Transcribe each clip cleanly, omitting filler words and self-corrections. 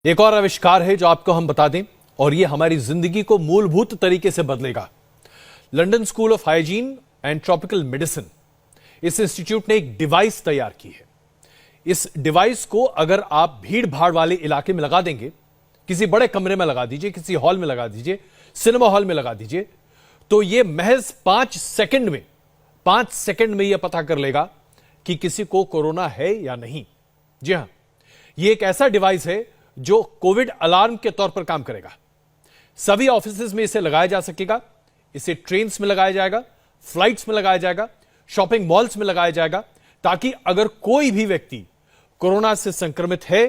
एक और आविष्कार है जो आपको हम बता दें और ये हमारी जिंदगी को मूलभूत तरीके से बदलेगा। London school of hygiene and tropical medicine, इस इंस्टीट्यूट ने एक डिवाइस तैयार की है। इस डिवाइस को अगर आप भीड़ भाड़ वाले इलाके में लगा देंगे, किसी बड़े कमरे में लगा दीजिए, किसी हॉल में लगा दीजिए, सिनेमा हॉल में लगा दीजिए, तो यह महज 5 सेकंड में यह पता कर लेगा कि किसी को कोरोना है या नहीं। जी हां, यह एक ऐसा डिवाइस है जो कोविड अलार्म के तौर पर काम करेगा। सभी ऑफिसेज में इसे लगाया जा सकेगा। इसे ट्रेन्स में लगाया जाएगा, फ्लाइट्स में लगाया जाएगा, शॉपिंग मॉल्स में लगाया जाएगा, ताकि अगर कोई भी व्यक्ति कोरोना से संक्रमित है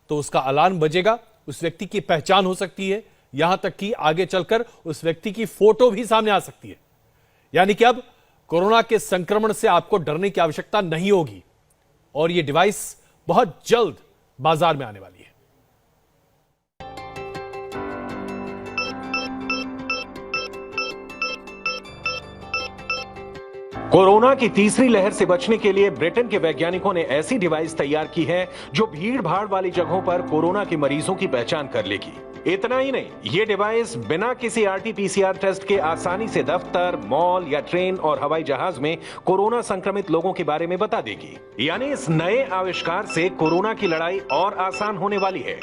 तो उसका अलार्म बजेगा, उस व्यक्ति की पहचान हो सकती है, यहां तक कि आगे चलकर उस व्यक्ति की फोटो भी सामने आ सकती है। यानी कि अब कोरोना के संक्रमण से आपको डरने की आवश्यकता नहीं होगी और यह डिवाइस बहुत जल्द बाजार में आने वाली है। कोरोना की तीसरी लहर से बचने के लिए ब्रिटेन के वैज्ञानिकों ने ऐसी डिवाइस तैयार की है जो भीड़ भाड़ वाली जगहों पर कोरोना के मरीजों की पहचान कर लेगी। इतना ही नहीं, ये डिवाइस बिना किसी आरटी-पीसीआर टेस्ट के आसानी से दफ्तर, मॉल या ट्रेन और हवाई जहाज में कोरोना संक्रमित लोगों के बारे में बता देगी। यानी इस नए आविष्कार से कोरोना की लड़ाई और आसान होने वाली है।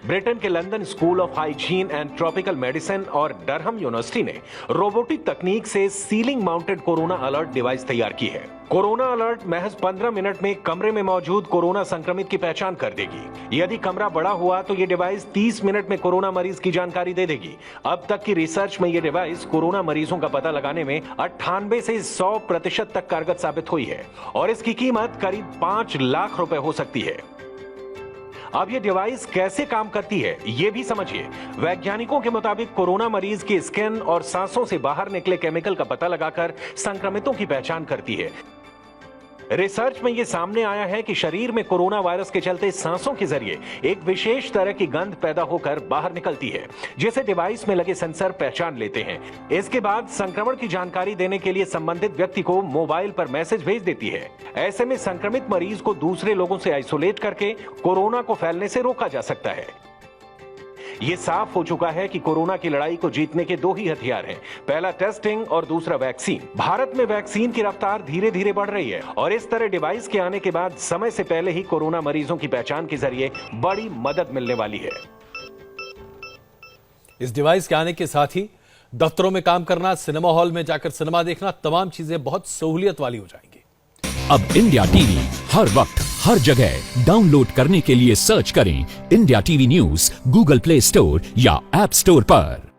ब्रिटेन के London school of hygiene and tropical medicine और डरहम यूनिवर्सिटी ने रोबोटिक तकनीक से ceiling mounted corona alert device तैयार की है। कोरोना अलर्ट महज 15 मिनट में कमरे में मौजूद कोरोना संक्रमित की पहचान कर देगी। यदि कमरा बड़ा हुआ तो ये डिवाइस 30 मिनट में कोरोना मरीज की जानकारी दे देगी। अब तक की रिसर्च में ये डिवाइस कोरोना मरीजों का पता लगाने में 98 से 100% तक कारगर साबित हुई है और इसकी कीमत करीब 5 लाख रुपए हो सकती है। अब ये डिवाइस कैसे काम करती है, ये भी समझिए। वैज्ञानिकों के मुताबिक कोरोना मरीज की स्किन और सांसों से बाहर निकले केमिकल का पता लगाकर संक्रमितों की पहचान करती है। रिसर्च में यह सामने आया है कि शरीर में कोरोना वायरस के चलते सांसों के जरिए एक विशेष तरह की गंध पैदा होकर बाहर निकलती है, जिसे डिवाइस में लगे सेंसर पहचान लेते हैं। इसके बाद संक्रमण की जानकारी देने के लिए संबंधित व्यक्ति को मोबाइल पर मैसेज भेज देती है। ऐसे में संक्रमित मरीज को दूसरे लोगों से आइसोलेट करके कोरोना को फैलने से रोका जा सकता है। ये साफ हो चुका है कि कोरोना की लड़ाई को जीतने के 2 ही हथियार हैं, पहला टेस्टिंग और दूसरा वैक्सीन। भारत में वैक्सीन की रफ्तार धीरे धीरे बढ़ रही है और इस तरह डिवाइस के आने के बाद समय से पहले ही कोरोना मरीजों की पहचान के जरिए बड़ी मदद मिलने वाली है। इस डिवाइस के आने के साथ ही दफ्तरों में काम करना, सिनेमा हॉल में जाकर सिनेमा देखना, तमाम चीजें बहुत सहूलियत वाली हो जाएंगी। अब इंडिया टीवी हर वक्त हर जगह डाउनलोड करने के लिए सर्च करें India TV news Google play store या ऐप स्टोर पर।